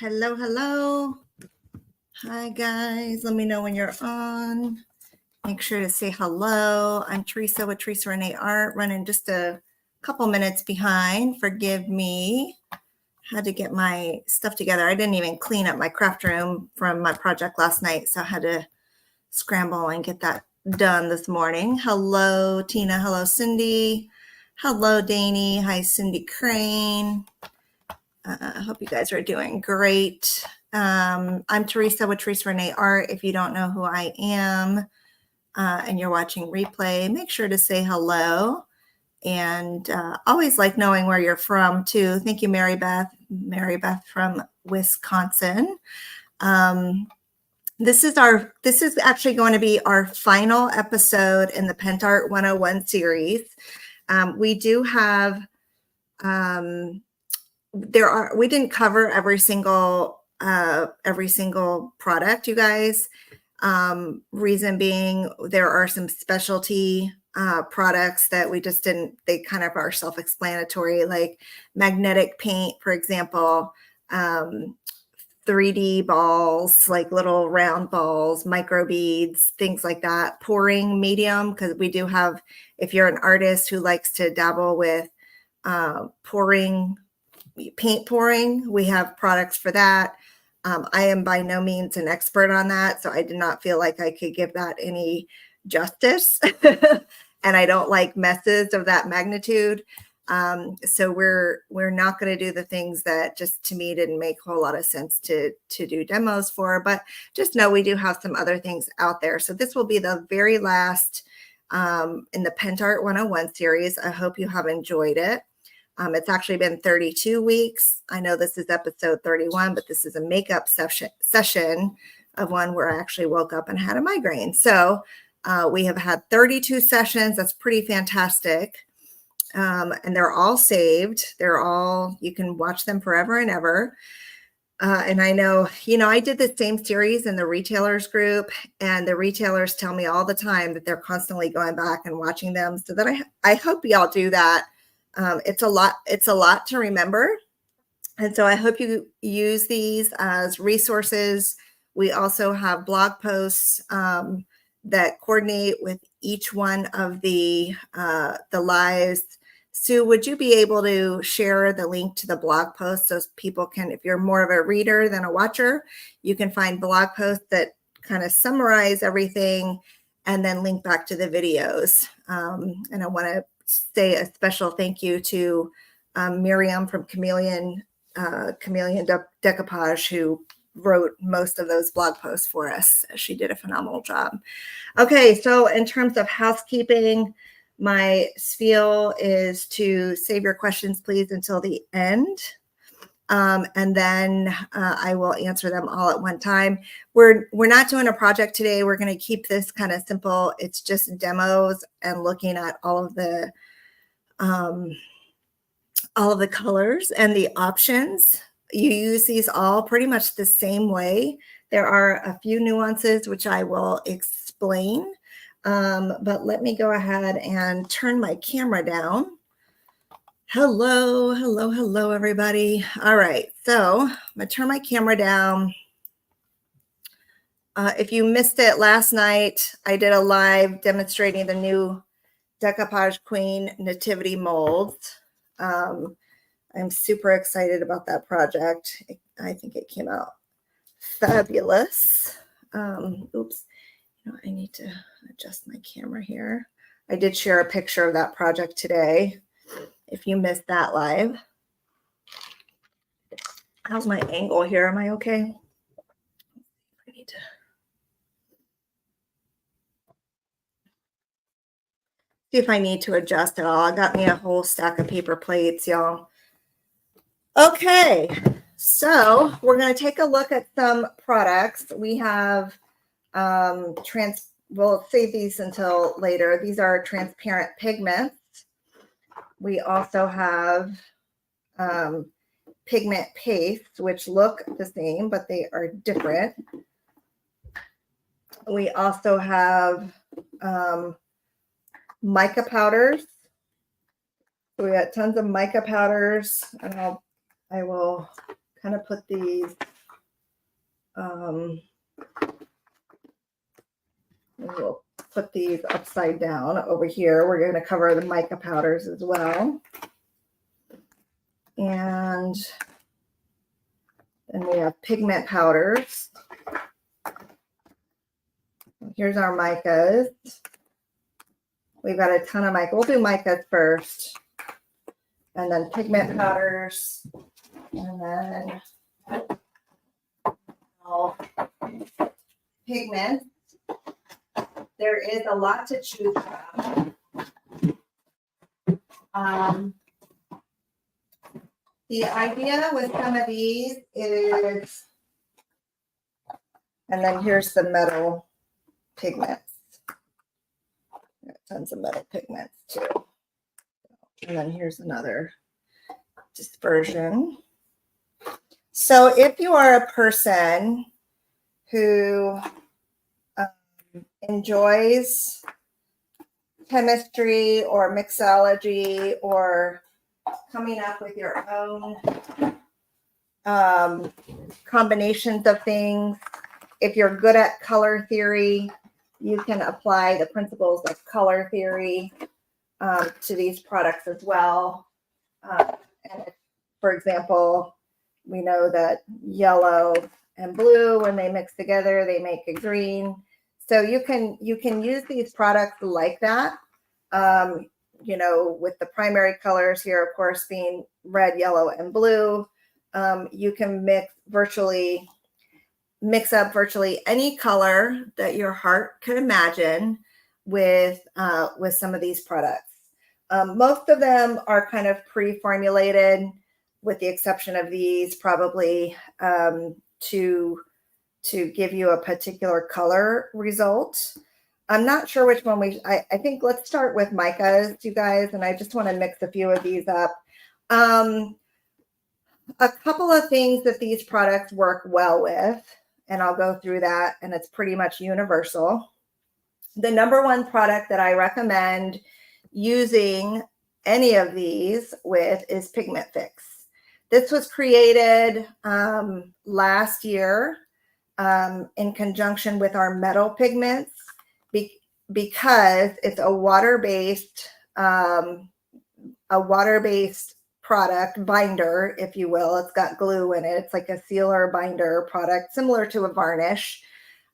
Hello, hello. Hi, guys. Let me know when you're on. Make sure to say hello. I'm Teresa with Teresa Renee Art, running just a couple minutes behind. Forgive me. Had to get my stuff together. I didn't even clean up my craft room from my project last night, so I had to scramble and get that done this morning. Hello, Tina. Hello, Cindy. Hello, Danny. Hi, Cindy Crane. I hope you guys are doing great. I'm Teresa with Teresa Renee Art. If you don't know who I am and you're watching replay, make sure to say hello. And always like knowing where you're from too. Thank you, Mary Beth. Mary Beth from Wisconsin. This is actually going to be our final episode in the Pentart 101 series. We do have we didn't cover every single product, you guys. Reason being, there are some specialty products that we just didn't, they kind of are self-explanatory, like magnetic paint, for example, 3D balls, like little round balls, micro beads, things like that. Pouring medium, because we do have, if you're an artist who likes to dabble with paint pouring, we have products for that. I am by no means an expert on that, so I did not feel like I could give that any justice. And I don't like messes of that magnitude. So we're not going to do the things that just to me didn't make a whole lot of sense to do demos for, but just know we do have some other things out there. So this will be the very last in the Pentart 101 series. I hope you have enjoyed it. It's actually been 32 weeks. I know this is episode 31, but this is a makeup session of one where I actually woke up and had a migraine. So we have had 32 sessions. That's pretty fantastic. And they're all saved. You can watch them forever and ever. And I know, I did the same series in the retailers group, and the retailers tell me all the time that they're constantly going back and watching them. So that I hope y'all do that. It's a lot to remember. And so I hope you use these as resources. We also have blog posts that coordinate with each one of the lives. Sue, would you be able to share the link to the blog post so people can, if you're more of a reader than a watcher, you can find blog posts that kind of summarize everything and then link back to the videos. And I want to say a special thank you to Miriam from Chameleon Decoupage, who wrote most of those blog posts for us. She did a phenomenal job. Okay, so in terms of housekeeping, my spiel is to save your questions, please, until the end. And then I will answer them all at one time. We're not doing a project today. We're going to keep this kind of simple. It's just demos and looking at all of the colors and the options. You use these all pretty much the same way. There are a few nuances which I will explain. But let me go ahead and turn my camera down. Hello, hello, hello, everybody. All right, so I'm gonna turn my camera down. If you missed it last night, I did a live demonstrating the new Decoupage Queen Nativity molds. I'm super excited about that project. I think it came out fabulous. Oops, I need to adjust my camera here. I did share a picture of that project today. If you missed that live. How's my angle here? Am I okay? I need to. See if I need to adjust at all. I got me a whole stack of paper plates, y'all. Okay, so we're going to take a look at some products. We have we'll save these until later. These are transparent pigments. We also have pigment pastes, which look the same, but they are different. We also have mica powders. So we got tons of mica powders, and I will kind of put these We'll put these upside down over here. We're going to cover the mica powders as well. And then we have pigment powders. Here's our micas. We've got a ton of mica. We'll do micas first. And then pigment powders. And then pigments. There is a lot to choose from. The idea with some of these is, and then here's the metal pigments. Tons of metal pigments too. And then here's another dispersion. So if you are a person who enjoys chemistry or mixology or coming up with your own combinations of things, if you're good at color theory, you can apply the principles of color theory to these products as well. And for example, we know that yellow and blue, when they mix together, they make a green. So you can use these products like that. You know, with the primary colors here, of course, being red, yellow, and blue. You can mix up virtually any color that your heart could imagine with some of these products. Most of them are kind of pre-formulated, with the exception of these, probably to give you a particular color result. I'm not sure which one I think let's start with micas, you guys, and I just want to mix a few of these up. A couple of things that these products work well with, and I'll go through that, and it's pretty much universal. The number one product that I recommend using any of these with is Pigment Fix. This was created last year in conjunction with our metal pigments because it's a water-based product, binder, if you will. It's got glue in it. It's like a sealer binder product, similar to a varnish.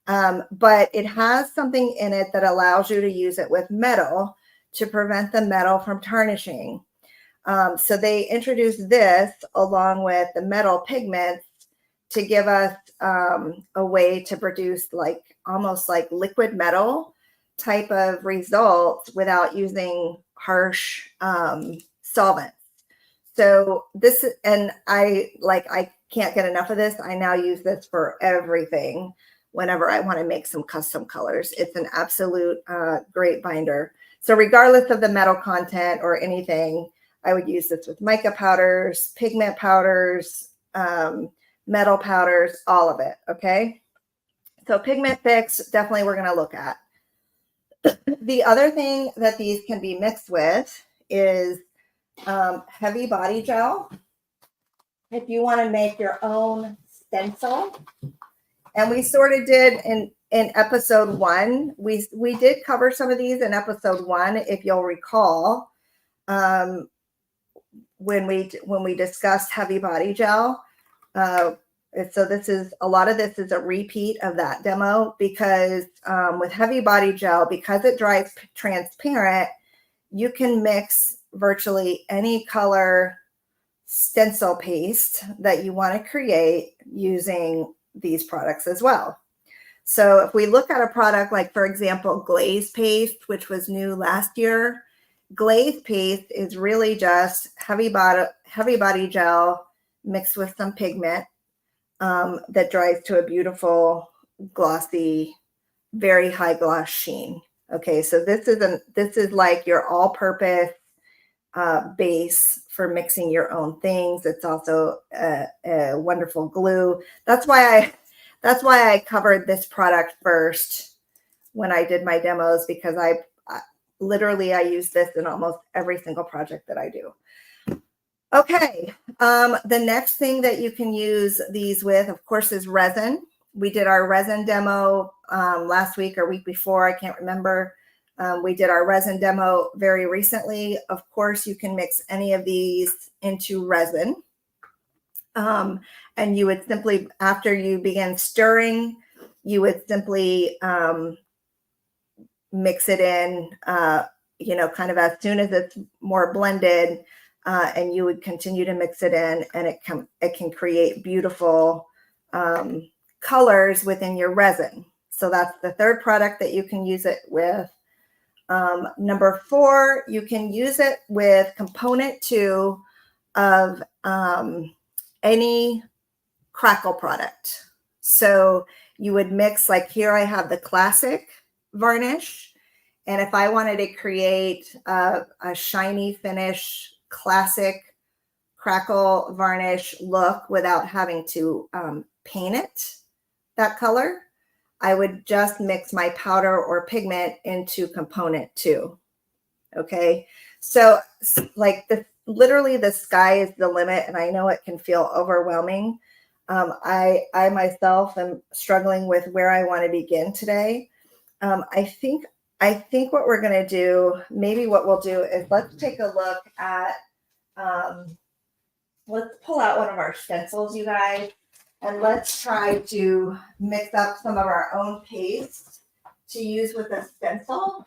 But it has something in it that allows you to use it with metal to prevent the metal from tarnishing. So they introduced this along with the metal pigments to give us a way to produce almost like liquid metal type of results without using harsh solvents. So this, and I can't get enough of this. I now use this for everything whenever I want to make some custom colors. It's an absolute great binder. So regardless of the metal content or anything, I would use this with mica powders, pigment powders, metal powders, all of it. Okay. So Pigment Fix, definitely we're going to look at. The other thing that these can be mixed with is heavy body gel. If you want to make your own stencil, and we sort of did in episode 1, we did cover some of these in episode 1, if you'll recall, when we discussed heavy body gel. So this is a lot of this is a repeat of that demo, because with heavy body gel, because it dries transparent, you can mix virtually any color stencil paste that you want to create using these products as well. So if we look at a product like, for example, glaze paste, which was new last year, glaze paste is really just heavy body gel mixed with some pigment that dries to a beautiful, glossy, very high gloss sheen. Okay, so this is like your all-purpose base for mixing your own things. It's also a wonderful glue. That's why I covered this product first when I did my demos, because I literally use this in almost every single project that I do. Okay, the next thing that you can use these with, of course, is resin. we did our resin demo last week or week before, I can't remember. We did our resin demo very recently. Of course, you can mix any of these into resin. And you would simply, after you begin stirring, you would simply mix it in, you know, kind of as soon as it's more blended, and you would continue to mix it in, and it can create beautiful colors within your resin. So that's the third product that you can use it with. Number 4, you can use it with component 2 of any crackle product. So you would mix, like here I have the classic varnish, and if I wanted to create a shiny finish classic crackle varnish look without having to paint it that color, I would just mix my powder or pigment into component 2. Okay, so like literally the sky is the limit, and I know it can feel overwhelming. I myself am struggling with where I want to begin today. I think what we're going to do, maybe what we'll do is let's take a look at, let's pull out one of our stencils, you guys, and let's try to mix up some of our own paste to use with a stencil.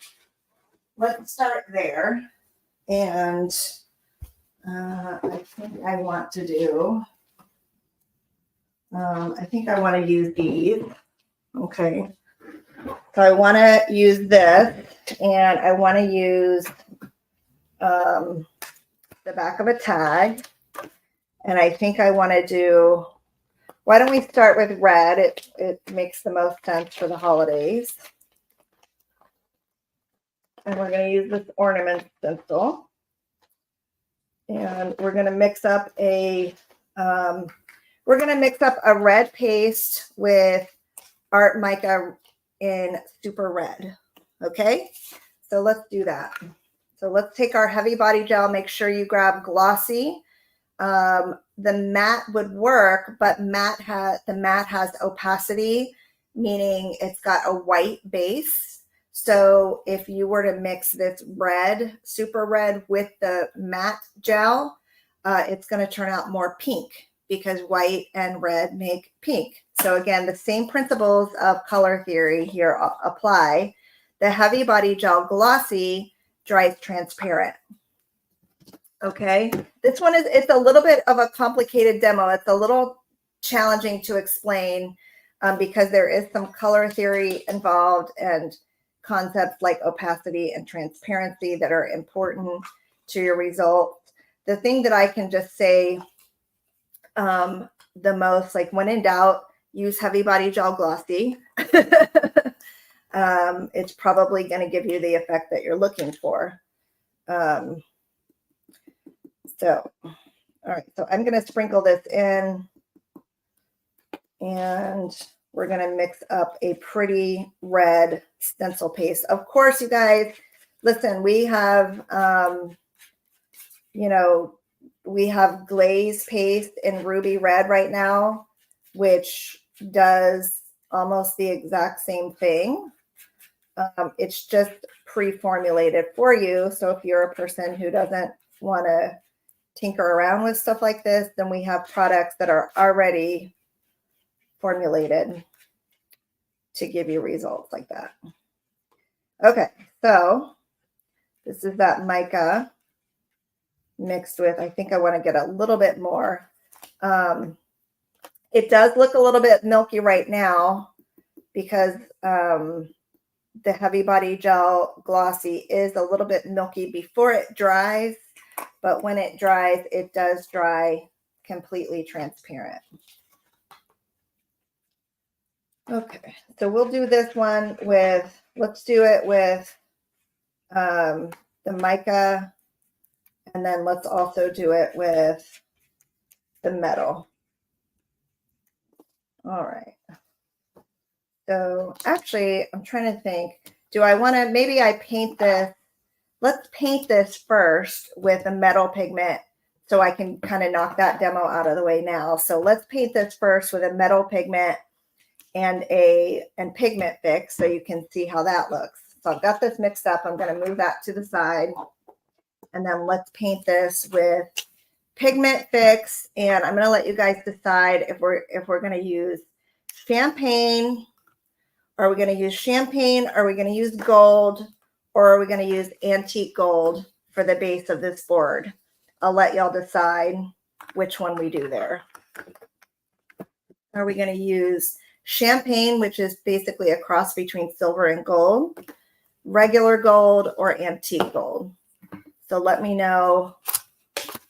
Let's start there. And I think I want to do, I think I want to use these. Okay. So I want to use this, and I want to use the back of a tag. And I think I want to do, why don't we start with red? It makes the most sense for the holidays. And we're going to use this ornament stencil. And we're going to mix up a red paste with art mica in super red. Okay, so let's do that. So let's take our heavy body gel. Make sure you grab glossy. The matte would work, but the matte has opacity, meaning it's got a white base. So if you were to mix this red, super red, with the matte gel, it's going to turn out more pink, because white and red make pink. So again, the same principles of color theory here apply. The heavy body gel glossy dries transparent. Okay, this one it's a little bit of a complicated demo. It's a little challenging to explain because there is some color theory involved and concepts like opacity and transparency that are important to your results. The thing that I can just say the most, like when in doubt, use heavy body gel glossy. It's probably going to give you the effect that you're looking for. So, all right, so I'm going to sprinkle this in, and we're going to mix up a pretty red stencil paste. Of course, you guys, listen, we have, you know, we have glaze paste in ruby red right now, which does almost the exact same thing. It's just pre-formulated for you. So if you're a person who doesn't want to tinker around with stuff like this, then we have products that are already formulated to give you results like that. Okay, so this is that mica mixed with, I think I want to get a little bit more. It does look a little bit milky right now because the heavy body gel glossy is a little bit milky before it dries, but when it dries, it does dry completely transparent. Okay, so we'll do this one with, let's do it with the mica, and then let's also do it with the metal. All right. So actually, I'm trying to think, do I want to, maybe I paint this, let's paint this first with a metal pigment so I can kind of knock that demo out of the way now. So let's paint this first with a metal pigment, and Pigment Fix, so you can see how that looks. So I've got this mixed up. I'm going to move that to the side, and then let's paint this with Pigment Fix. And I'm going to let you guys decide if we're going to use champagne. Are we going to use champagne? Are we going to use gold? Or are we going to use antique gold for the base of this board? I'll let y'all decide which one we do there. Are we going to use champagne, which is basically a cross between silver and gold, regular gold, or antique gold? So let me know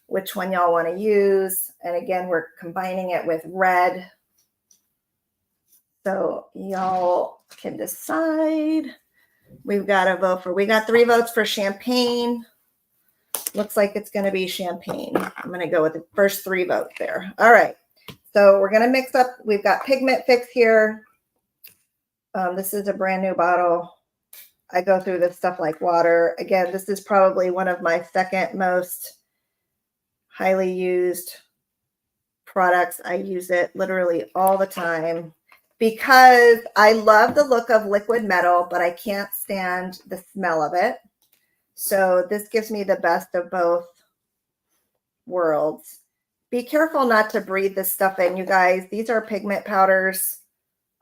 which one y'all want to use. And again, we're combining it with red. So y'all can decide. We've got a vote for, we got 3 votes for champagne. Looks like it's going to be champagne. I'm going to go with the first 3 votes there. All right. So we're going to mix up. We've got Pigment Fix here. This is a brand new bottle. I go through this stuff like water. Again, this is probably one of my second most highly used products. I use it literally all the time because I love the look of liquid metal, but I can't stand the smell of it. So this gives me the best of both worlds. Be careful not to breathe this stuff in, you guys. These are pigment powders.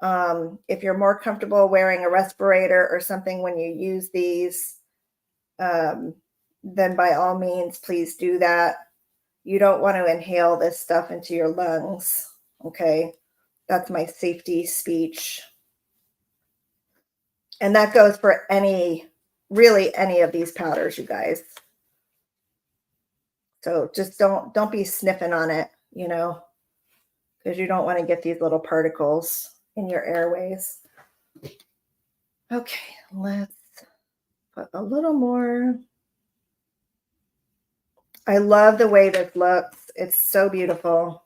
If you're more comfortable wearing a respirator or something when you use these, then by all means, please do that. You don't want to inhale this stuff into your lungs. Okay. That's my safety speech. And that goes for really any of these powders, you guys. So just don't be sniffing on it, you know, because you don't want to get these little particles in your airways. Okay, let's put a little more. I love the way this looks. It's so beautiful.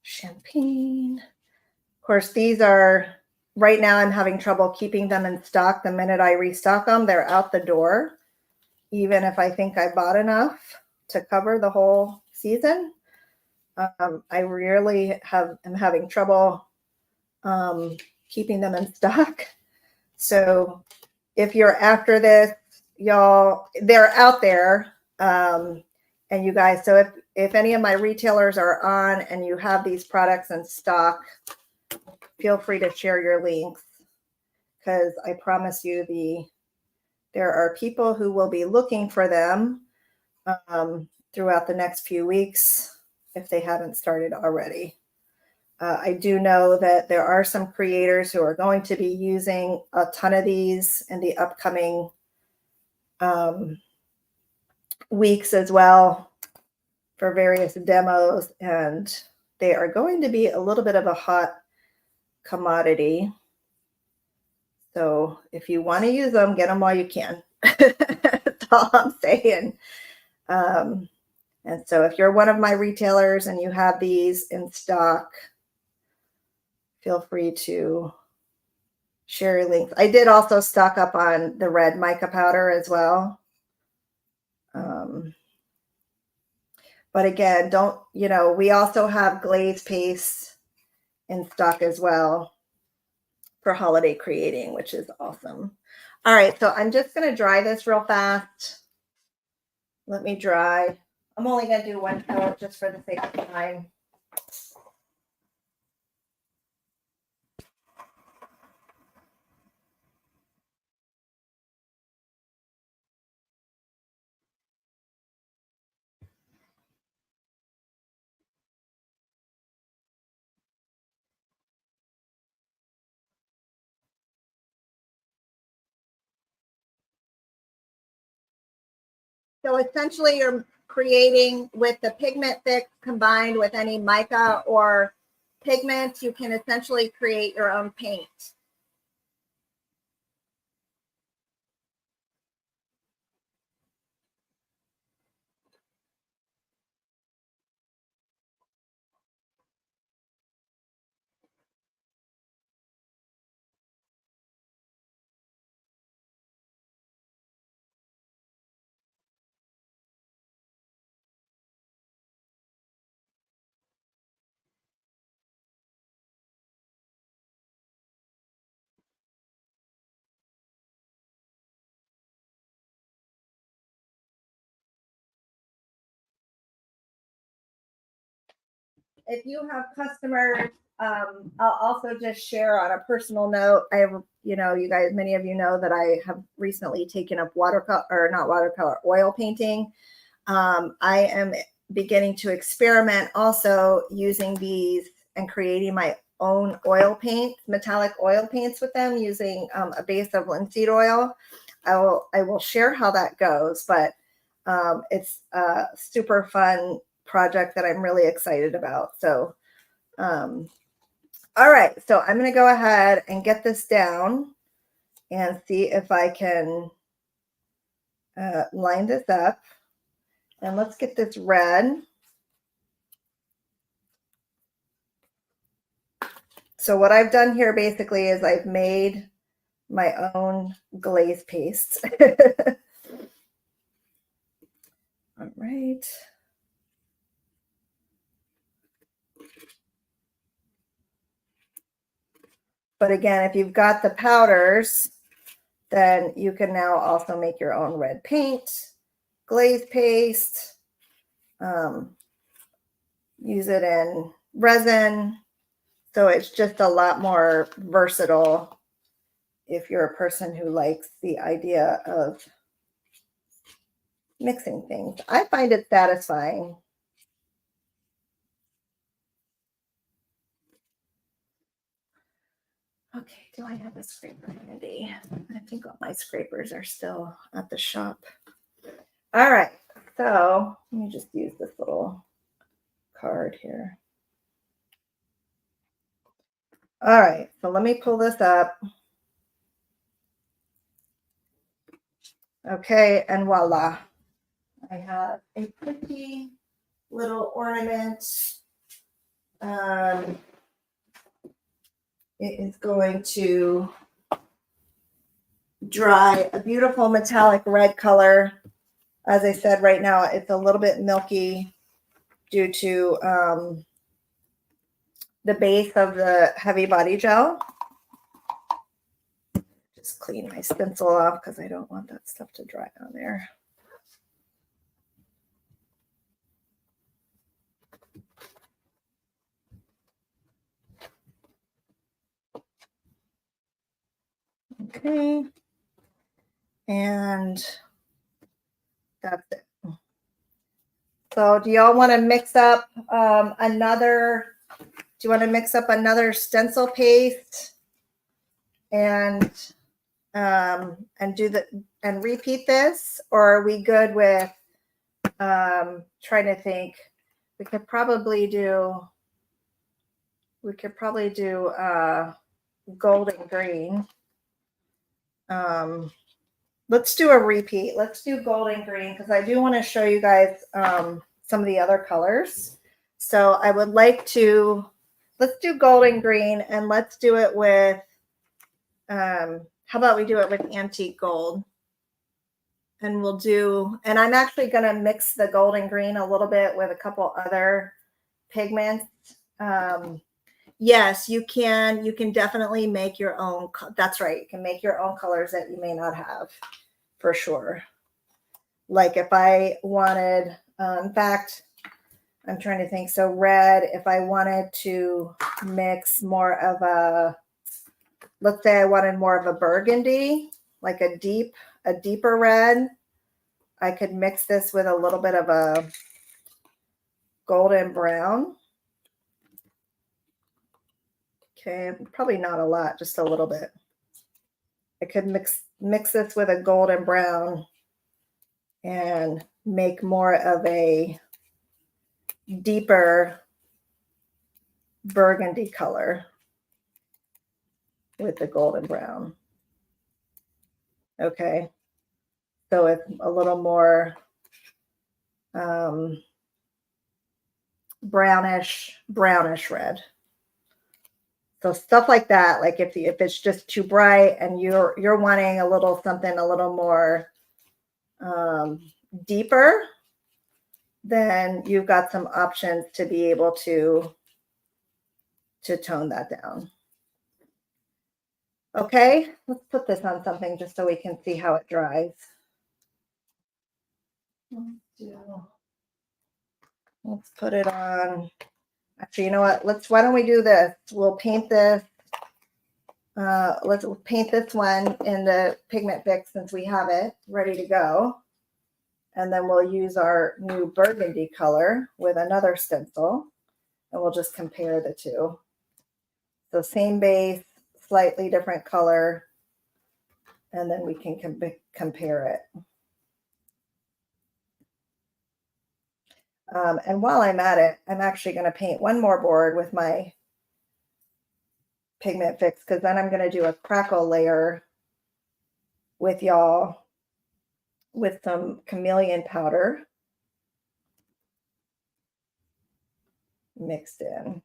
Champagne. Of course, these are, right now I'm having trouble keeping them in stock. The minute I restock them, they're out the door. Even if I think I bought enough to cover the whole season. I really am having trouble keeping them in stock. So if you're after this, y'all, they're out there. And you guys, so if any of my retailers are on and you have these products in stock, feel free to share your links, because I promise you there are people who will be looking for them throughout the next few weeks if they haven't started already. I do know that there are some creators who are going to be using a ton of these in the upcoming weeks as well for various demos, and they are going to be a little bit of a hot commodity. So if you want to use them, get them while you can. That's all I'm saying. And so if you're one of my retailers and you have these in stock, feel free to share your links. I did also stock up on the red mica powder as well. But again, we also have glaze paste in stock as well for holiday creating, which is awesome. All right, so I'm just going to dry this real fast. Let me dry. I'm only going to do 1 coat just for the sake of time. So essentially you're creating with the pigment fix combined with any mica or pigment, you can essentially create your own paint. if you have customers, I'll also just share on a personal note. I have, you know, you guys, many of you know that I have recently taken up watercolor, or not watercolor, oil painting. I am beginning to experiment also using these and creating my own oil paint, metallic oil paints with them using a base of linseed oil. I will share how that goes, but it's a super fun project that I'm really excited about. So, all right, so I'm going to go ahead and get this down and see if I can line this up. And let's get this red. So what I've done here basically is I've made my own glaze paste. All right. But again, if you've got the powders, then you can now also make your own red paint, glaze paste, use it in resin. So it's just a lot more versatile if you're a person who likes the idea of mixing things. I find it satisfying. Okay, do I have a scraper handy? I think all my scrapers are still at the shop. All right, so let me just use this little card here. All right, so let me pull this up. Okay, and voila. I have a pretty little ornament. It is going to dry a beautiful metallic red color. As I said, right now it's a little bit milky due to the base of the heavy body gel. Just clean my stencil off because I don't want that stuff to dry on there. Okay. And that's it. So do y'all want to mix up another, do you want to mix up another stencil paste and do the, and repeat this? Or are we good with trying to think? We could probably do golden green. Let's do a repeat. Let's do golden green because I do want to show you guys some of the other colors. So I would like to, let's do golden green and let's do it with, how about we do it with antique gold? And we'll do, and I'm actually going to mix the golden green a little bit with a couple other pigments. Yes, you can definitely make your own. That's right. You can make your own colors that you may not have, for sure. Like if I wanted, in fact, I'm trying to think. So red, if I wanted to mix more of a, let's say I wanted more of a burgundy, like a deeper red, I could mix this with a little bit of a golden brown. Okay, probably not a lot, just a little bit. I could mix this with a golden brown and make more of a deeper burgundy color with the golden brown. Okay, so it's a little more brownish red. So stuff like that, like if it's just too bright and you're wanting a little something a little more deeper, then you've got some options to be able to tone that down. Okay, let's put this on something just so we can see how it dries. Let's put it on. Actually, you know what? Why don't we do this? We'll paint this. Let's paint this one in the Pigment Fix since we have it ready to go. And then we'll use our new burgundy color with another stencil, and we'll just compare the two. So same base, slightly different color, and then we can compare it. And while I'm at it, I'm actually going to paint one more board with my Pigment Fix, because then I'm going to do a crackle layer with y'all with some chameleon powder mixed in.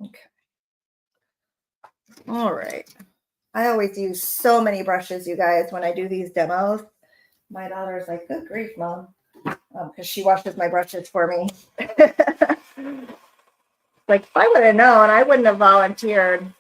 Okay. All right. I always use so many brushes, you guys, when I do these demos. My daughter's like, good grief, Mom, because she washes my brushes for me. Like, if I would have known, I wouldn't have volunteered.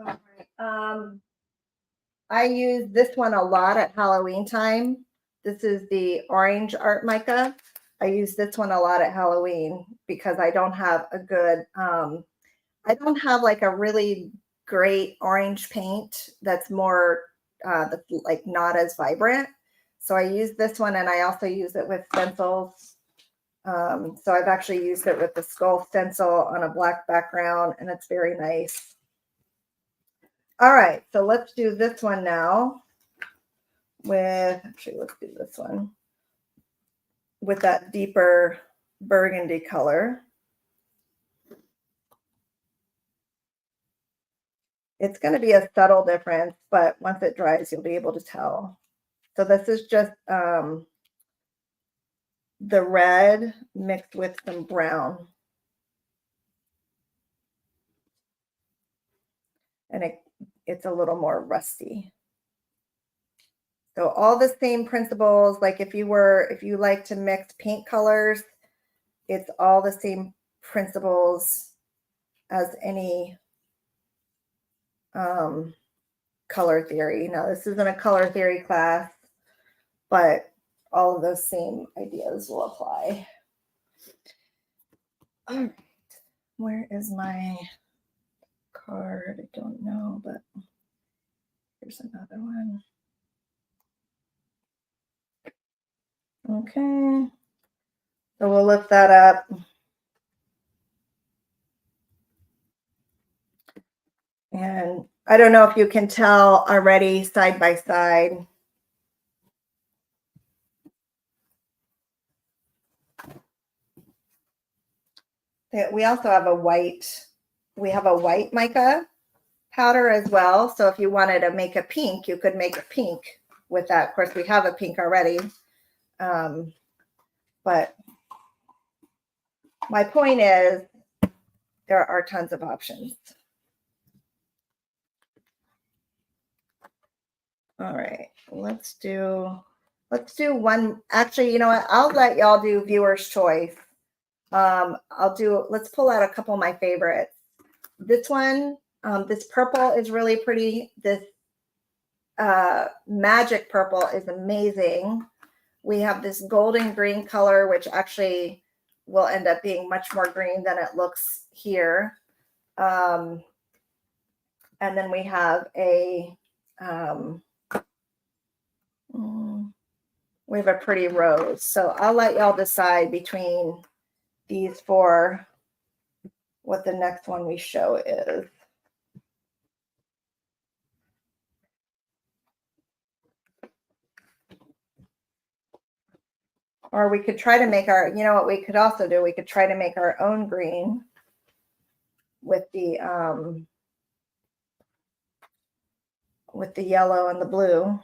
All right. I use this one a lot at Halloween time. This is the orange art mica. I use this one a lot at Halloween because I don't have a good, I don't have like a really great orange paint that's more, like not as vibrant. So I use this one, and I also use it with stencils. So I've actually used it with the skull stencil on a black background, and it's very nice. All right, so let's do this one now actually, let's do this one with that deeper burgundy color. It's going to be a subtle difference, but once it dries, you'll be able to tell. So this is just the red mixed with some brown. And it's a little more rusty. So all the same principles, like if you like to mix paint colors, it's all the same principles as any color theory. Now, this isn't a color theory class, but all of those same ideas will apply. All right, where is my card? I don't know, but here's another one. Okay, so we'll lift that up. And I don't know if you can tell already side by side. We also have a white mica powder as well. So if you wanted to make a pink, you could make a pink with that. Of course, we have a pink already. But my point is there are tons of options. All right, let's do one. Actually, you know what? I'll let y'all do viewer's choice. Let's pull out a couple of my favorites. This one, this purple is really pretty. This magic purple is amazing. We have this golden green color, which actually will end up being much more green than it looks here. And then we have a pretty rose. So I'll let y'all decide between these four what the next one we show is. Or we could try to make our, you know what we could also do? We could try to make our own green with the yellow and the blue.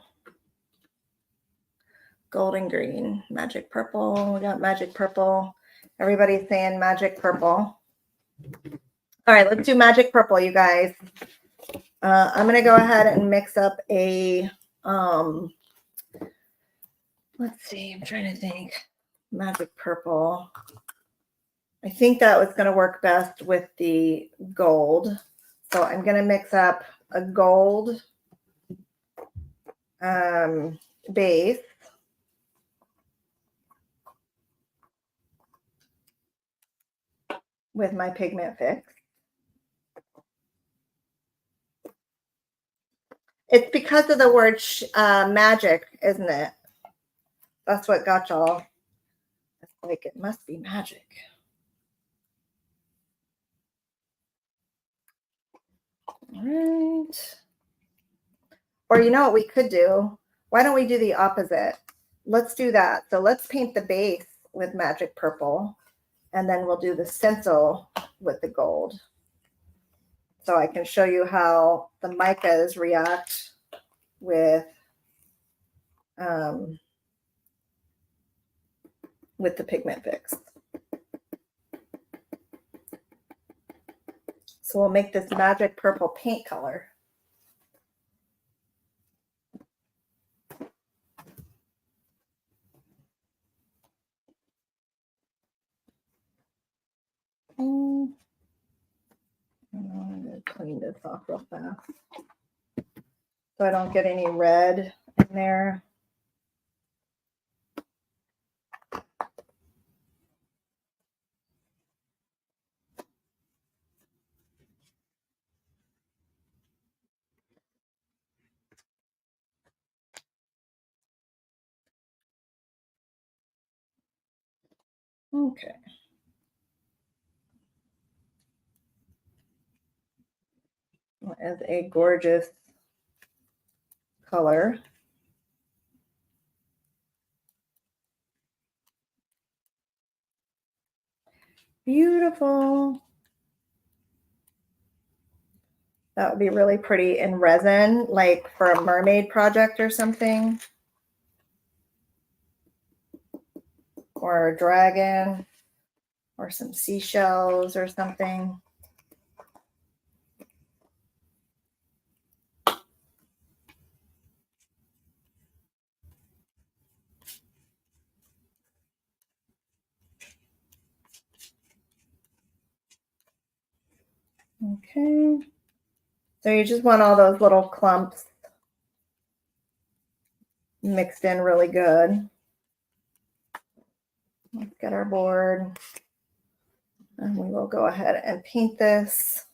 Golden green, magic purple. We got magic purple. Everybody's saying magic purple. All right, let's do magic purple, you guys. I'm going to go ahead and mix up a, let's see, I'm trying to think. Magic purple. I think that was going to work best with the gold. So I'm going to mix up a gold base with my pigment fix. It's because of the word magic, isn't it? That's what got y'all. It's like, it must be magic. All right. Or you know what we could do? Why don't we do the opposite? Let's do that. So let's paint the base with magic purple, and then we'll do the stencil with the gold. So I can show you how the micas react with the pigment fix. So we'll make this magic purple paint color. I'm going to clean this off real fast so I don't get any red in there. Okay. As a gorgeous color. Beautiful. That would be really pretty in resin, like for a mermaid project or something. Or a dragon, or some seashells or something. Okay. So you just want all those little clumps mixed in really good. Let's get our board. And we will go ahead and paint this.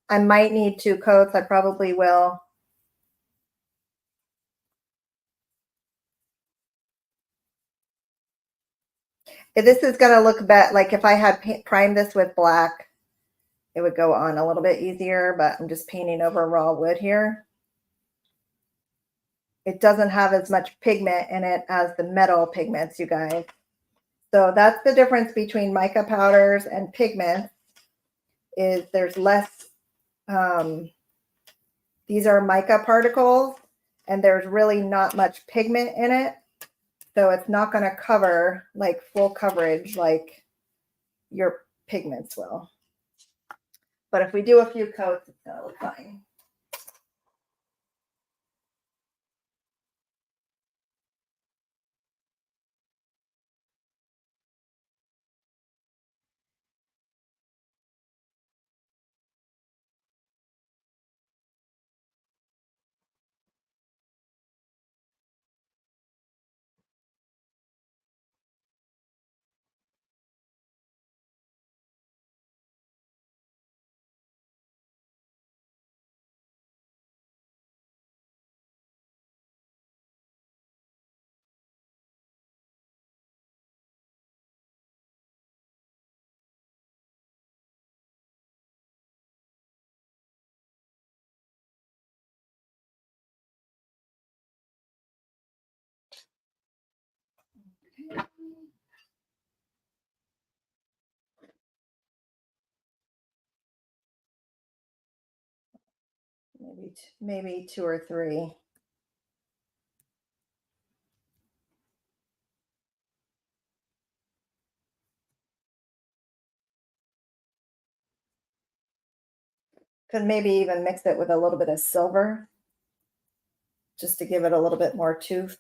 I might need 2 coats. I probably will. This is going to look better. Like if I had primed this with black, it would go on a little bit easier, but I'm just painting over raw wood here. It doesn't have as much pigment in it as the metal pigments, you guys. So that's the difference between mica powders and pigments, is there's less, these are mica particles, and there's really not much pigment in it. So it's not going to cover like full coverage like your pigments will. But if we do a few coats, it's going to look fine. maybe 2 or 3. Could maybe even mix it with a little bit of silver just to give it a little bit more tooth.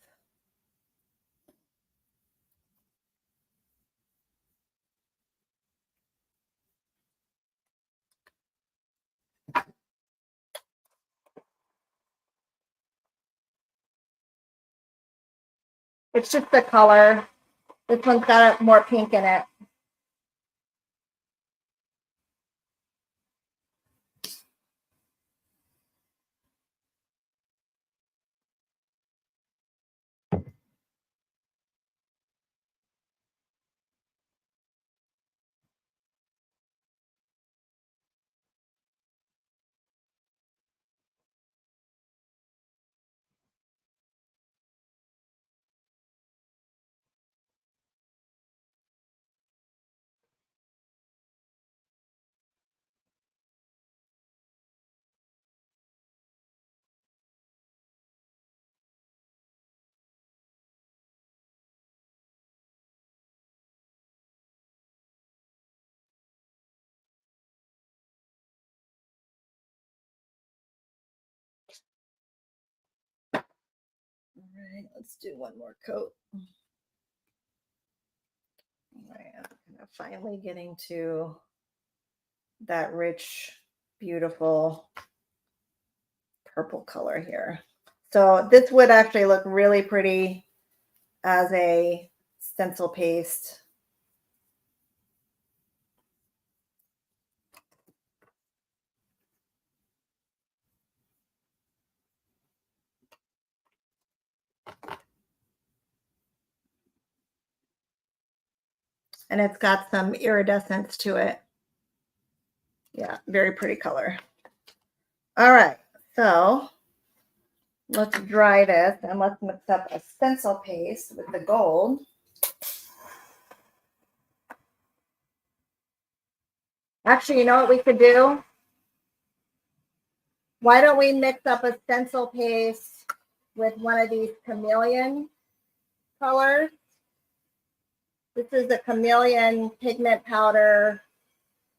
It's just the color. This one's got more pink in it. All right, let's do one more coat. All right, I'm finally getting to that rich, beautiful purple color here. So this would actually look really pretty as a stencil paste. And it's got some iridescence to it. Yeah, very pretty color. All right, so let's dry this and let's mix up a stencil paste with the gold. Actually, you know what we could do? Why don't we mix up a stencil paste with one of these chameleon colors? This is the chameleon pigment powder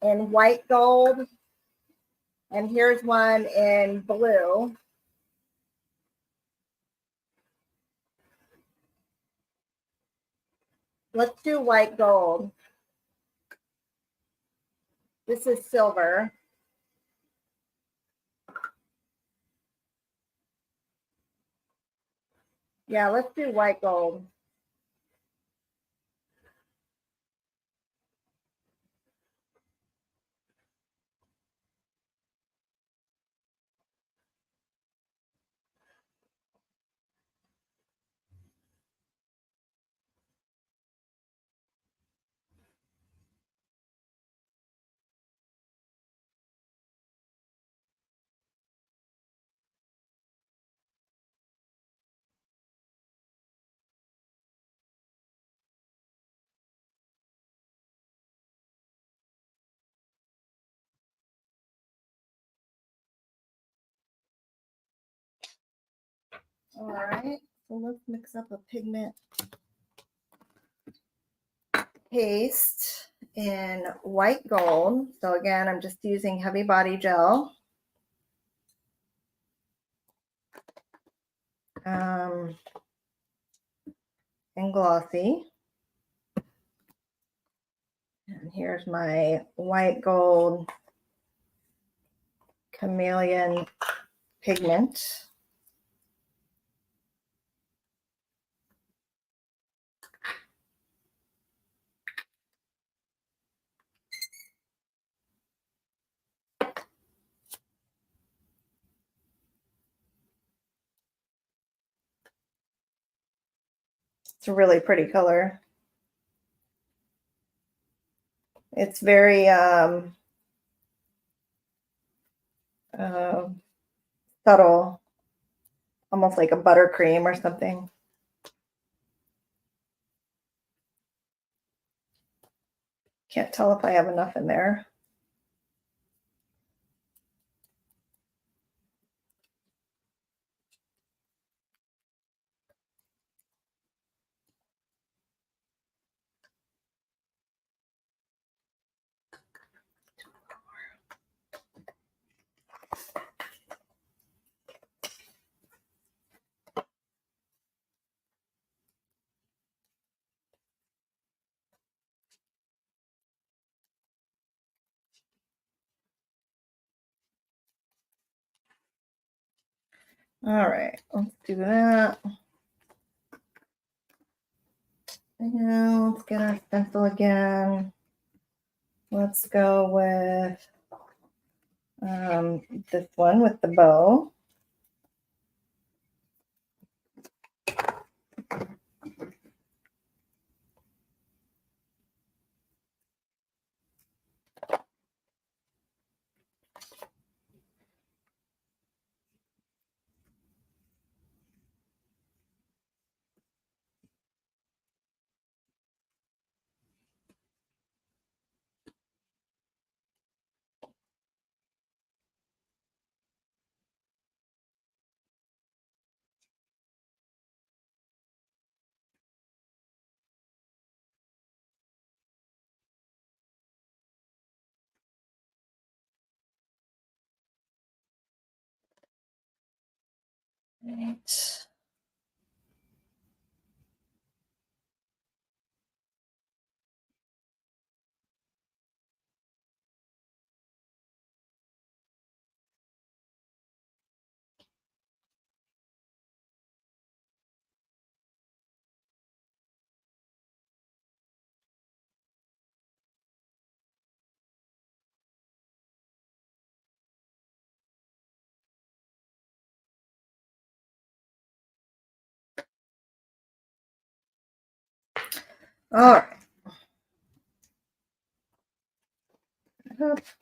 in white gold. And here's one in blue. Let's do white gold. This is silver. Yeah, let's do white gold. All right, so let's mix up a pigment paste in white gold. So again, I'm just using heavy body gel. And glossy. And here's my white gold chameleon pigment. It's a really pretty color. It's very subtle, almost like a buttercream or something. Can't tell if I have enough in there. All right, let's do that. And let's get our stencil again. Let's go with this one with the bow. Right. All right.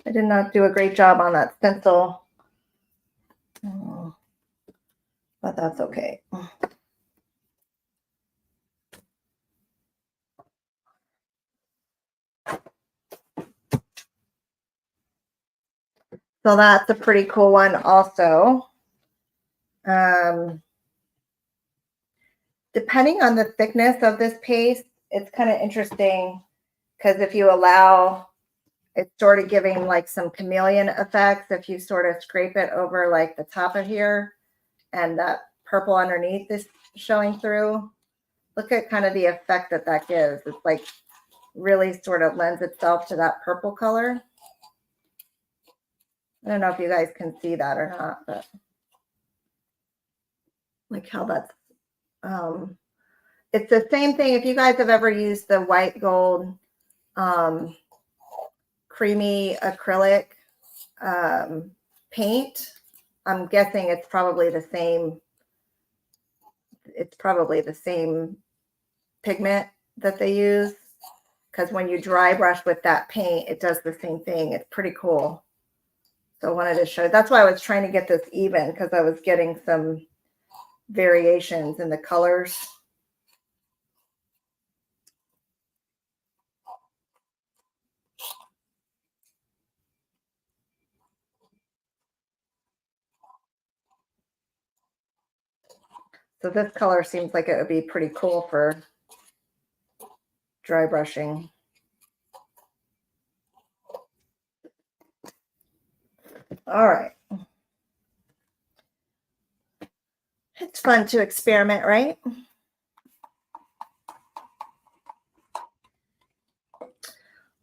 I did not do a great job on that stencil, but that's okay. So that's a pretty cool one also. Depending on the thickness of this paste, it's kind of interesting because if you allow, it's sort of giving like some chameleon effects. If you sort of scrape it over like the top of here and that purple underneath is showing through, look at kind of the effect that that gives. It's like really sort of lends itself to that purple color. I don't know if you guys can see that or not, but like how that's, it's the same thing. If you guys have ever used the white gold creamy acrylic paint, I'm guessing it's probably the same. It's probably the same pigment that they use, because when you dry brush with that paint, it does the same thing. It's pretty cool. So I wanted to show. That's why I was trying to get this even, because I was getting some variations in the colors. So this color seems like it would be pretty cool for dry brushing. All right. It's fun to experiment, right?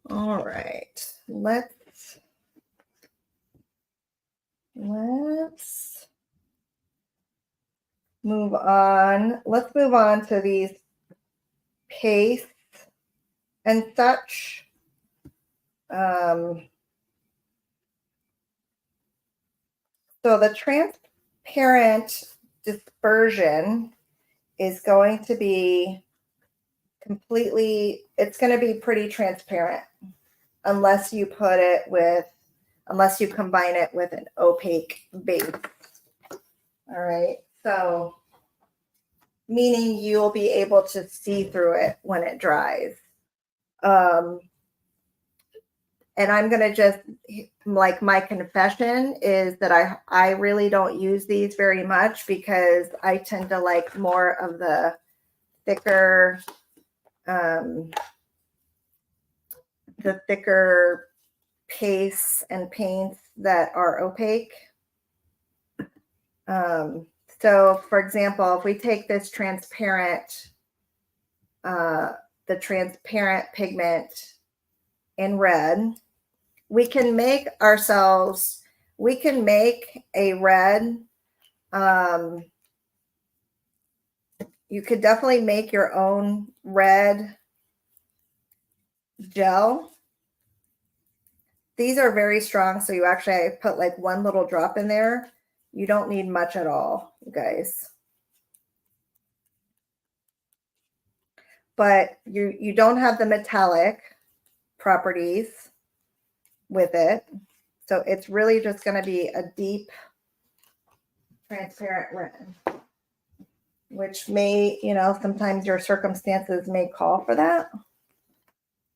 All right. Let's move on. Let's move on to these pastes and such. So the transparent dispersion is going to be completely, it's going to be pretty transparent unless you put it with, unless you combine it with an opaque base. All right. So meaning you'll be able to see through it when it dries. And I'm going to just, like, my confession is that I really don't use these very much because I tend to like more of the thicker, pastes and paints that are opaque. So for example, if we take this transparent, the transparent pigment in red, we can make a red You could definitely make your own red gel. These are very strong, so you actually, I put like one little drop in there. You don't need much at all, you guys. But you don't have the metallic properties with it. So it's really just going to be a deep transparent red, which may, you know, sometimes your circumstances may call for that.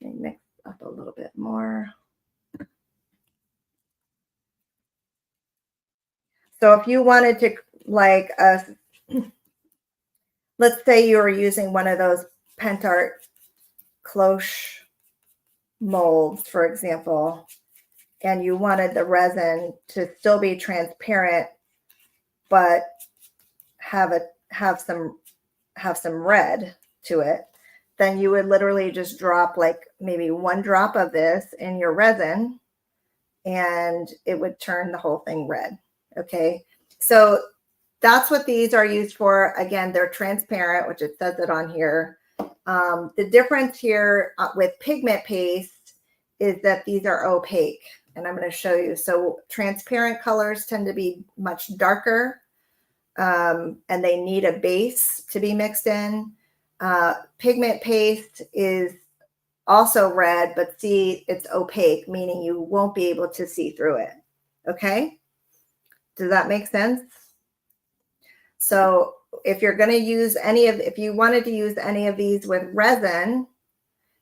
Let me mix up a little bit more. So if you wanted to, like, let's say you were using one of those Pentart cloche molds, for example, and you wanted the resin to still be transparent, but have some red to it, then you would literally just drop like maybe one drop of this in your resin and it would turn the whole thing red. Okay. So that's what these are used for. Again, they're transparent, which it says it on here. The difference here with pigment paste is that these are opaque, and I'm going to show you. So transparent colors tend to be much darker, and they need a base to be mixed in. Pigment paste is also red, but see, it's opaque, meaning you won't be able to see through it. Okay. Does that make sense? So if you're going to use if you wanted to use any of these with resin,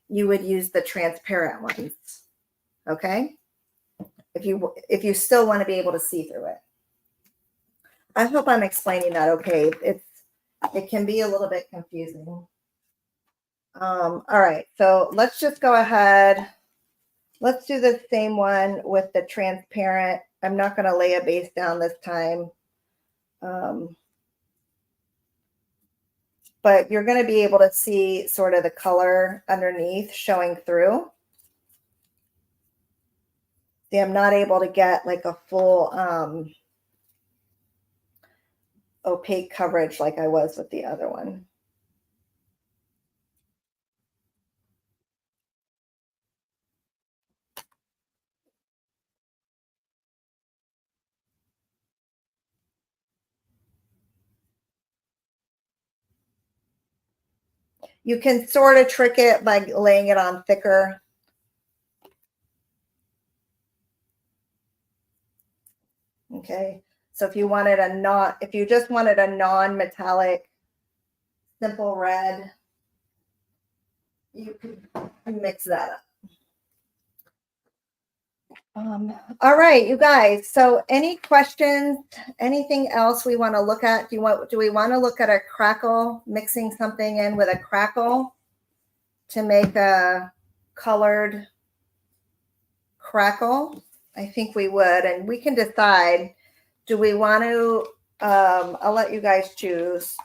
you would use the transparent ones. Okay. If you still want to be able to see through it. I hope I'm explaining that okay. It can be a little bit confusing. All right, so let's just go ahead. Let's do the same one with the transparent. I'm not going to lay a base down this time. But you're going to be able to see sort of the color underneath showing through. See, I'm not able to get like a full opaque coverage like I was with the other one. You can sort of trick it by laying it on thicker. Okay, so if you wanted if you just wanted a non-metallic, simple red, you could mix that up. All right, you guys. So any questions, anything else we want to look at? Do we want to look at a crackle, mixing something in with a crackle to make a colored crackle? I think we would, and we can decide, do we want to, I'll let you guys choose.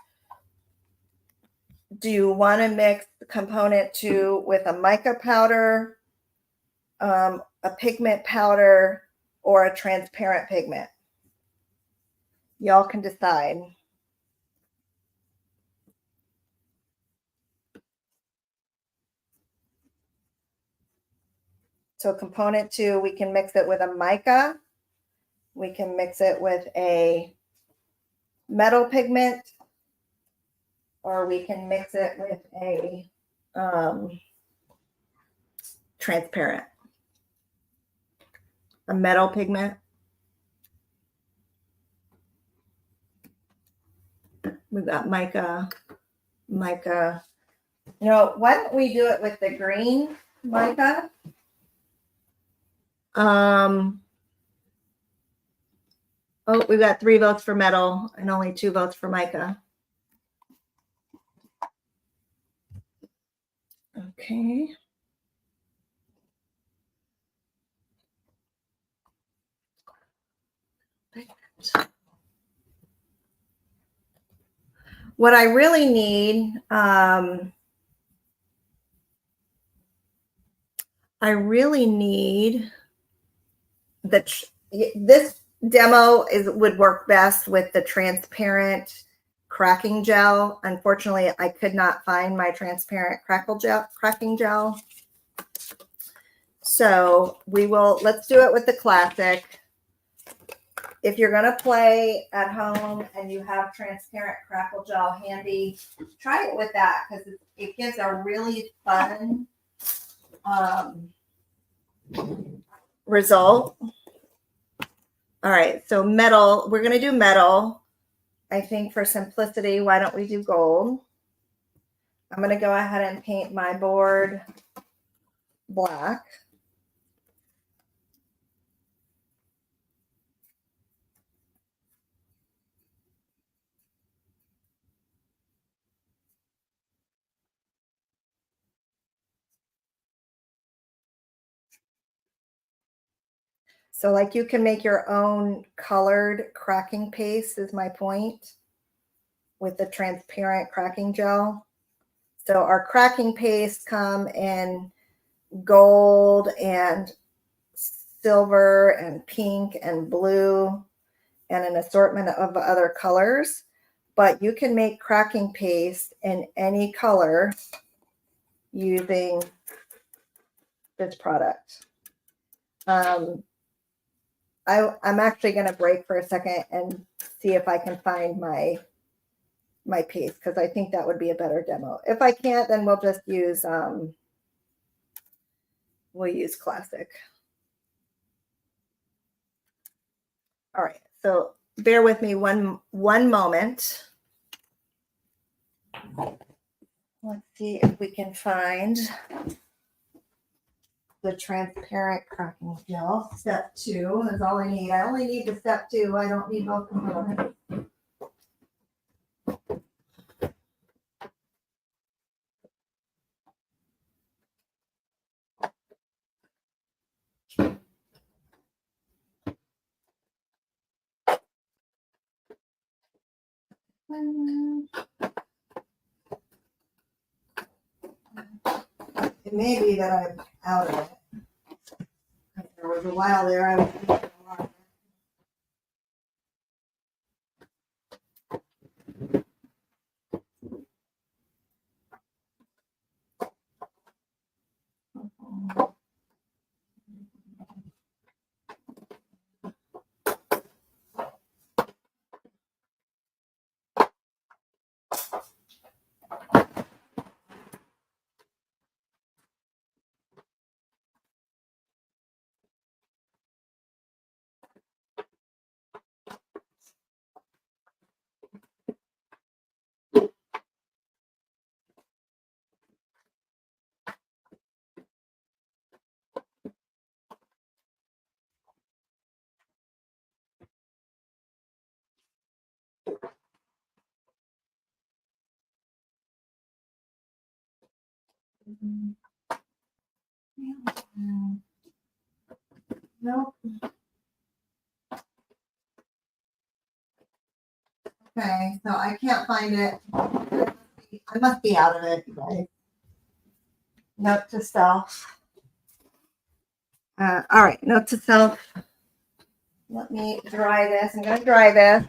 Do you want to mix the component 2 with a mica powder, a pigment powder, or a transparent pigment? Y'all can decide. So component 2, we can mix it with a mica. We can mix it with a metal pigment, or we can mix it with a transparent, a metal pigment. We've got mica. You know, why don't we do it with the green mica? Oh, we've got 3 votes for metal and only 2 votes for mica. Okay. What I really need, demo would work best with the transparent cracking gel. Unfortunately, I could not find my transparent cracking gel. So let's do it with the classic. If you're going to play at home and you have transparent crackle gel handy, try it with that because it gives a really fun result. All right, so metal, we're going to do metal. I think for simplicity, why don't we do gold? I'm going to go ahead and paint my board black. So like you can make your own colored cracking paste is my point with the transparent cracking gel. So our cracking paste come in gold and silver and pink and blue and an assortment of other colors. But you can make cracking paste in any color using this product. I'm actually going to break for a second and see if I can find my paste because I think that would be a better demo. If I can't, then we'll just use classic. All right, so bear with me one moment. Let's see if we can find the transparent cracking gel. Step 2 is all I need. I only need the step 2. I don't need both components. It may be that I'm out of it. There was a while there I was using a lot. Nope. Okay, so I can't find it. I must be out of it, right? Note to self. All right, note to self. Let me dry this. I'm going to dry this.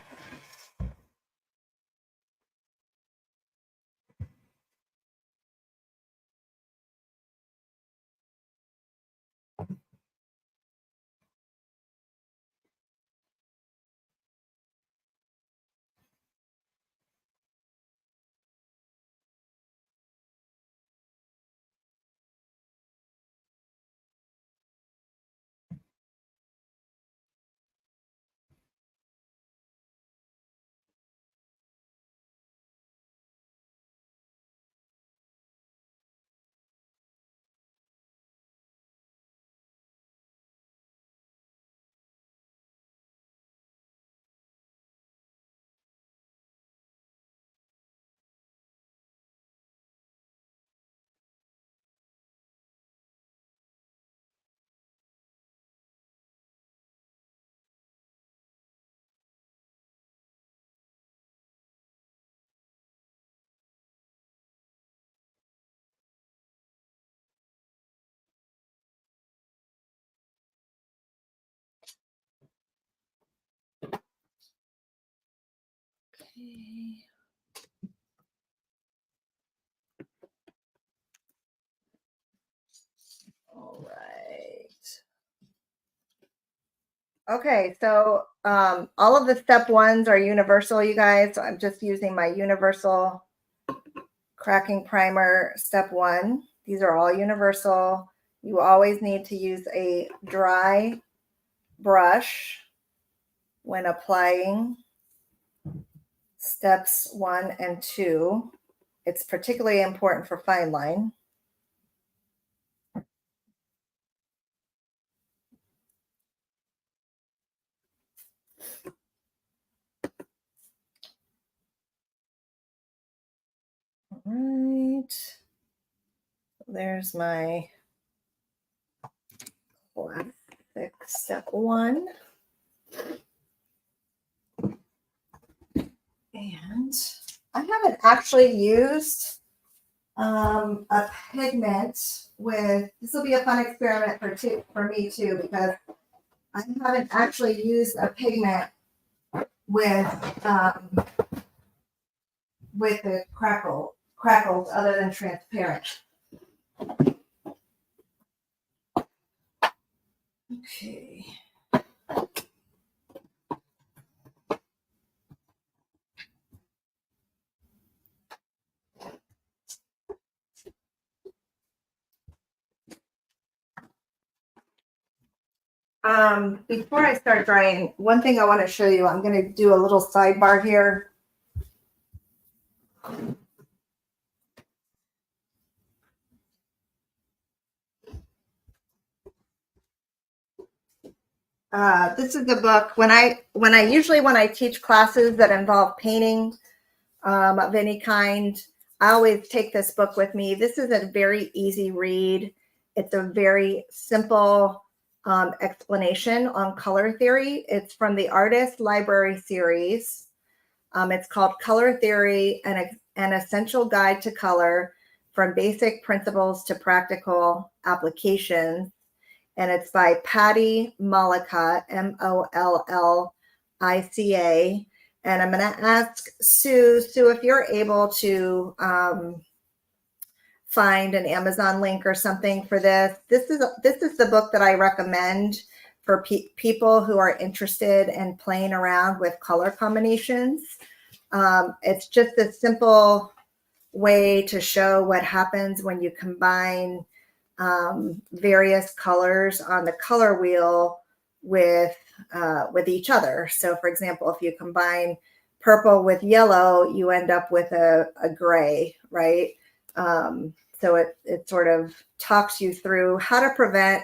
Okay. All right. Okay, so all of the step ones are universal, you guys. So I'm just using my universal cracking primer step one. These are all universal. You always need to use a dry brush when applying steps 1 and 2. It's particularly important for fine line. All right. There's my classic step 1. And I haven't actually used a pigment with, this will be a fun experiment for me too, because I haven't actually used a pigment with the crackles other than transparent. Okay. Before I start drying, one thing I want to show you, I'm going to do a little sidebar here. This is the book. When I teach classes that involve painting of any kind, I always take this book with me. This is a very easy read. It's a very simple explanation on color theory. It's from the Artist Library series. It's called Color Theory, an Essential Guide to Color from Basic Principles to Practical Applications. And it's by Patty Mollica, Mollica. And I'm going to ask Sue, if you're able to find an Amazon link or something for this. This is the book that I recommend for people who are interested in playing around with color combinations. It's just a simple way to show what happens when you combine various colors on the color wheel with each other. So for example, if you combine purple with yellow, you end up with a gray, right? So it sort of talks you through how to prevent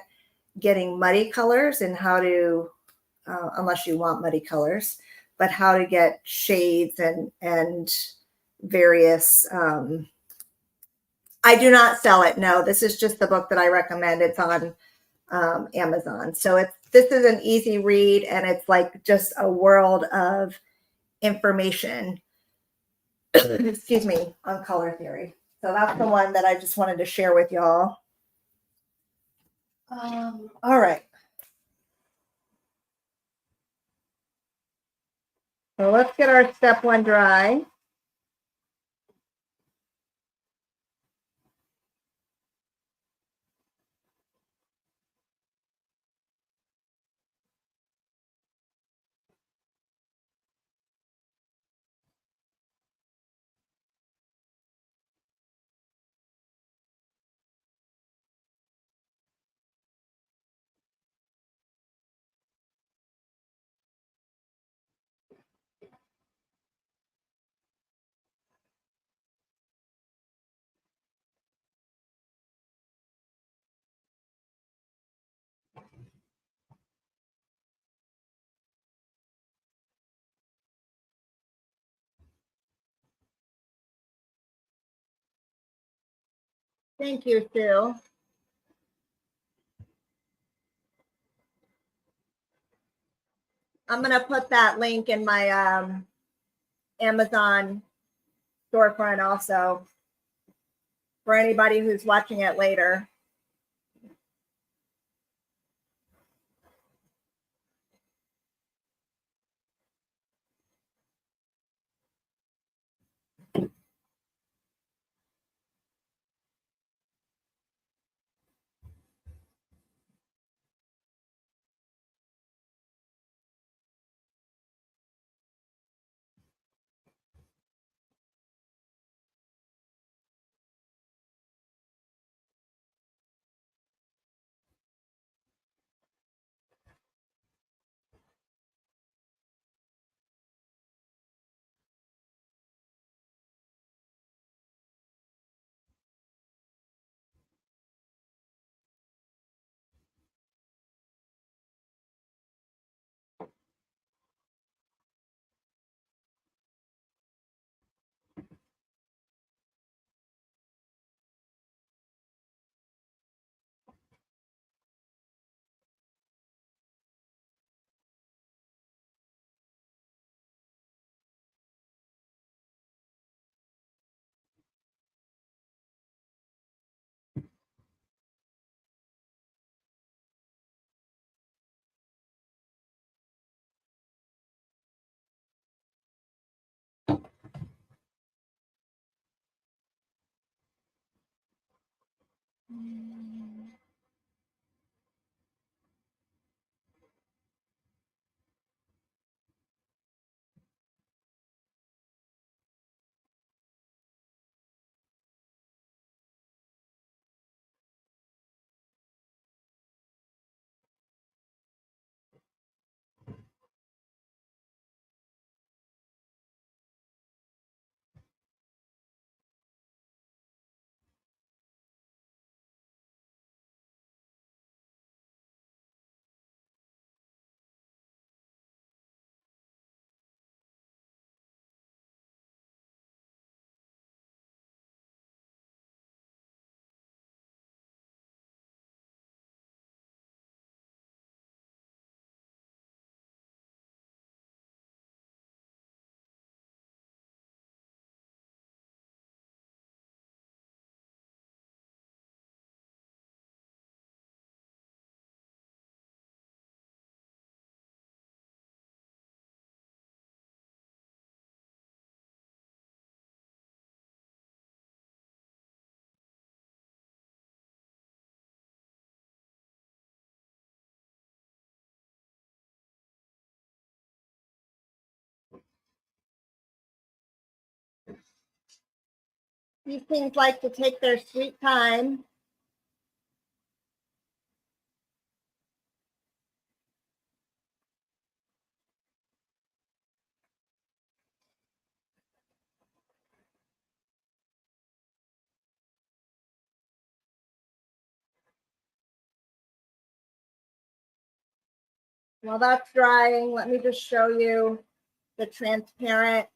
getting muddy colors and how to, unless you want muddy colors, but how to get shades and various, I do not sell it. No, this is just the book that I recommend. It's on Amazon. So this is an easy read, and it's like just a world of information, excuse me, on color theory. So that's the one that I just wanted to share with y'all. All right. So let's get our step 1 dry. Thank you, Sue. I'm going to put that link in my Amazon storefront also for anybody who's watching it later. These things like to take their sweet time. While that's drying, let me just show you the transparent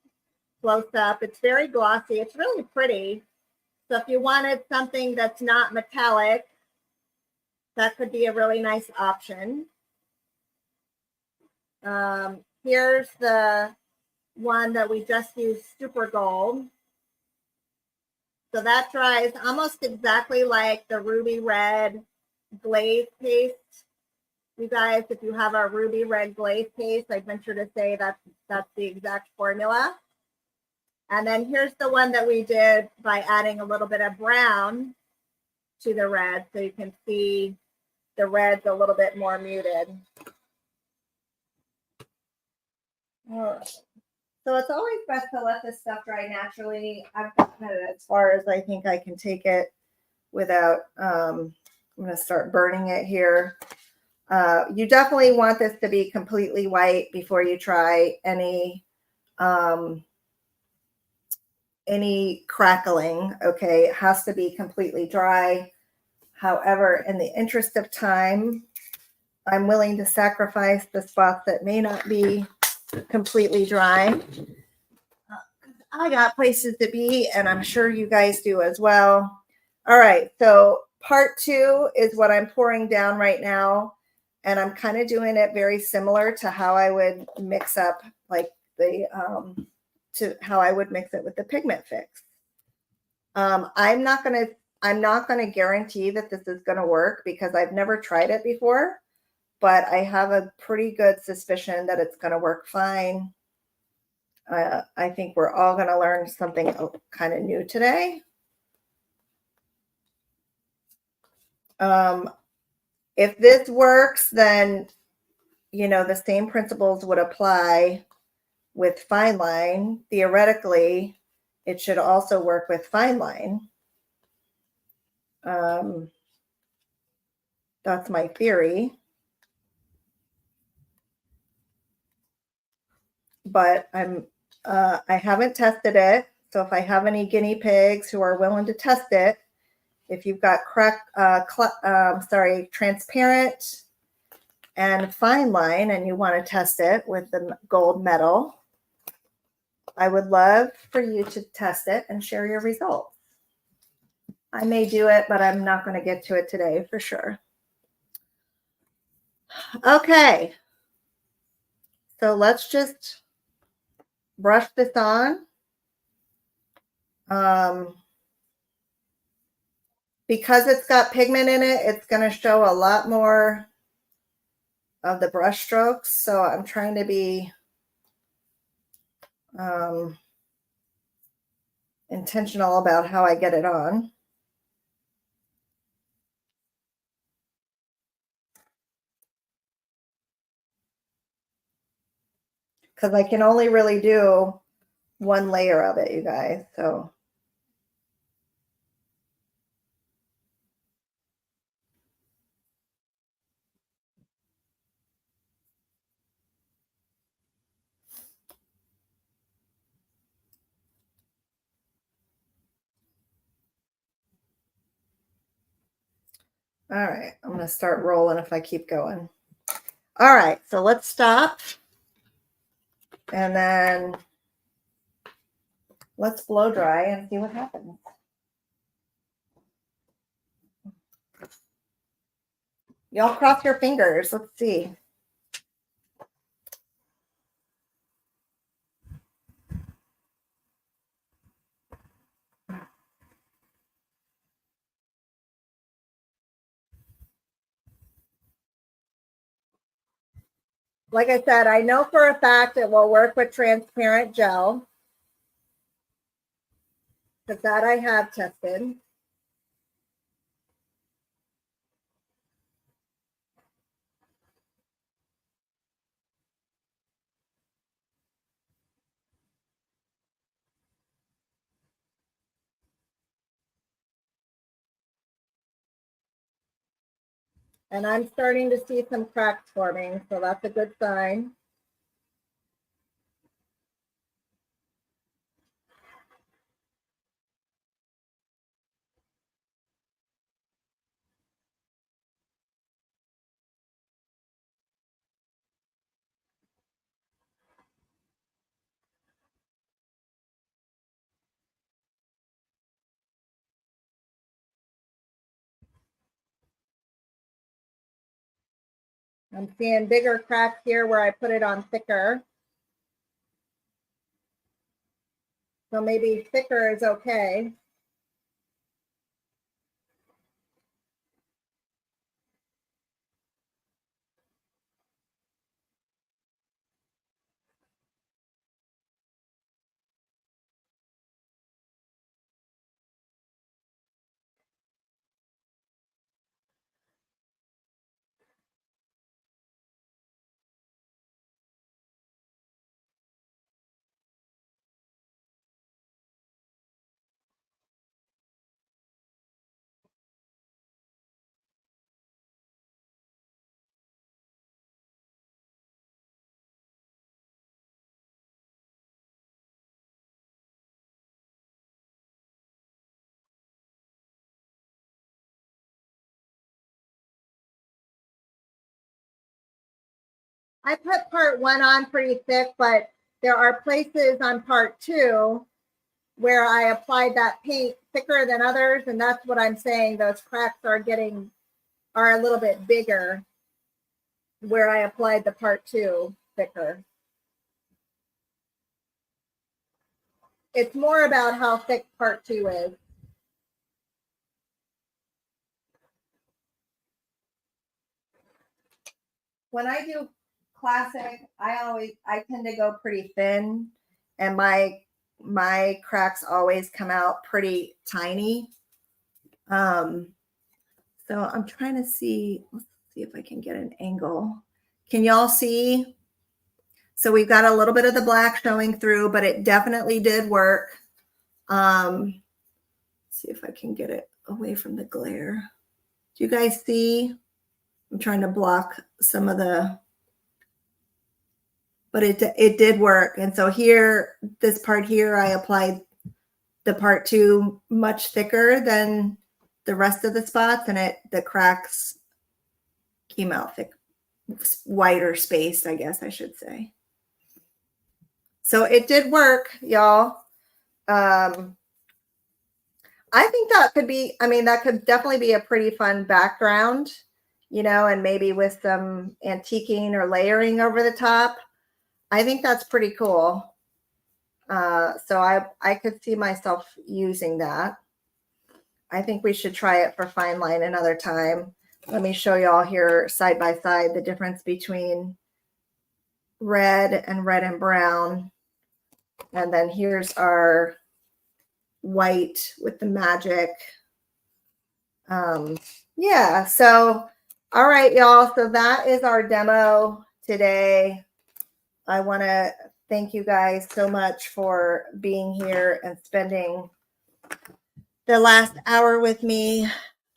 close up. It's very glossy. It's really pretty. So if you wanted something that's not metallic, that could be a really nice option. Here's the one that we just used, Super Gold. So that dries almost exactly like the ruby red glaze paste. You guys, if you have our ruby red glaze paste, I'd venture to say that's the exact formula. And then here's the one that we did by adding a little bit of brown to the red, so you can see the red's a little bit more muted. All right. So it's always best to let this stuff dry naturally. I've gotten it as far as I think I can take it without, I'm going to start burning it here. You definitely want this to be completely white before you try any crackling. Okay, it has to be completely dry. However, in the interest of time, I'm willing to sacrifice the spots that may not be completely dry. I got places to be, and I'm sure you guys do as well. All right, so part 2 is what I'm pouring down right now, and I'm kind of doing it very similar to how I would mix up like the to how I would mix it with the pigment fix. I'm not gonna guarantee that this is gonna work because I've never tried it before, but I have a pretty good suspicion that it's gonna work fine. I think we're all going to learn something kind of new today. If this works, then, you know, the same principles would apply with fine line. Theoretically, it should also work with fine line. That's my theory. But I haven't tested it. So if I have any guinea pigs who are willing to test it, if you've got transparent and fine line and you want to test it with the gold medal, I would love for you to test it and share your results. I may do it, but I'm not going to get to it today for sure. Okay. So let's just brush this on. Because it's got pigment in it, it's going to show a lot more of the brush strokes. So I'm trying to be intentional about how I get it on. because I can only really do one layer of it, you guys. So all right, I'm going to start rolling if I keep going. All right, so let's stop. And then let's blow dry and see what happens. Y'all cross your fingers. Let's see. Like I said, I know for a fact it will work with transparent gel, because that I have tested. And I'm starting to see some cracks forming, so that's a good sign. I'm seeing bigger cracks here where I put it on thicker. So maybe thicker is okay. I put part 1 on pretty thick, but there are places on part 2 where I applied that paint thicker than others. And that's what I'm saying. Those cracks are a little bit bigger where I applied the part 2 thicker. It's more about how thick part 2 is. When I do classic, I tend to go pretty thin, and my cracks always come out pretty tiny. So I'm trying to see, let's see if I can get an angle. Can y'all see? So we've got a little bit of the black showing through, but it definitely did work. Let's see if I can get it away from the glare. Do you guys see? I'm trying to block some of the, but it did work. And so here, this part here, I applied the part 2 much thicker than the rest of the spots, and the cracks came out thick, wider spaced, I guess I should say. So it did work, y'all. I think that could be, that could definitely be a pretty fun background, and maybe with some antiquing or layering over the top. I think that's pretty cool. So I could see myself using that. I think we should try it for fine line another time. Let me show y'all here side by side the difference between red and brown. And then here's our white with the magic. Yeah, so all right, y'all. So that is our demo today. I want to thank you guys so much for being here and spending the last hour with me.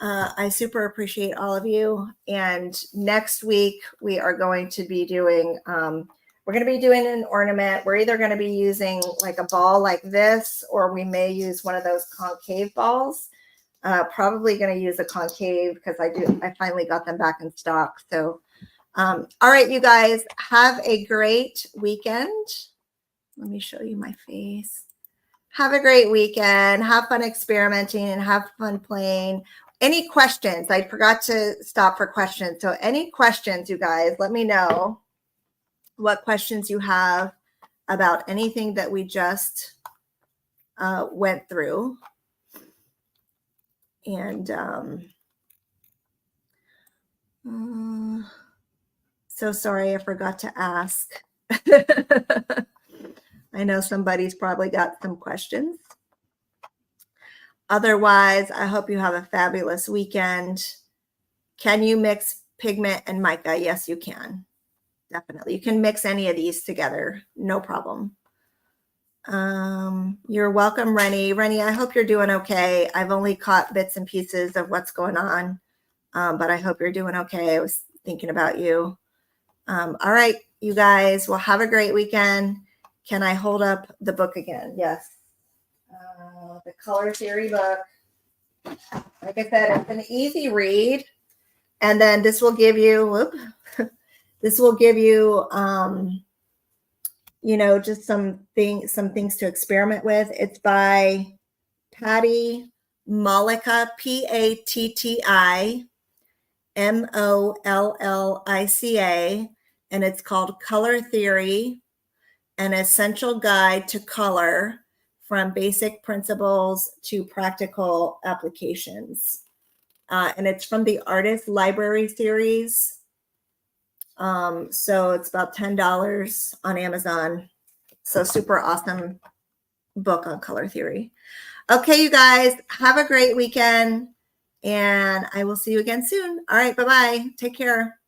I super appreciate all of you. And next week we are going to be doing, we're going to be doing an ornament. We're either going to be using like a ball like this, or we may use one of those concave balls. Probably going to use a concave because I finally got them back in stock. So, all right, you guys, have a great weekend. Let me show you my face. Have a great weekend. Have fun experimenting and have fun playing. Any questions? I forgot to stop for questions. So any questions, you guys, let me know what questions you have about anything that we just went through. And so sorry, I forgot to ask. I know somebody's probably got some questions. Otherwise, I hope you have a fabulous weekend. Can you mix pigment and mica? Yes, you can. Definitely. You can mix any of these together. No problem. You're welcome, Rennie. Rennie, I hope you're doing okay. I've only caught bits and pieces of what's going on, but I hope you're doing okay. I was thinking about you. All right, you guys. Well, have a great weekend. Can I hold up the book again? Yes. The Color Theory book. Like I said, it's an easy read. And then this will give you, this will give you, you know, just some things to experiment with. It's by Patty Mollica, Pattimollica, and it's called Color Theory, an Essential Guide to Color from Basic Principles to Practical Applications. And it's from the Artist Library series. So it's about $10 on Amazon. So super awesome book on color theory. Okay, you guys, have a great weekend, and I will see you again soon. All right, bye-bye. Take care.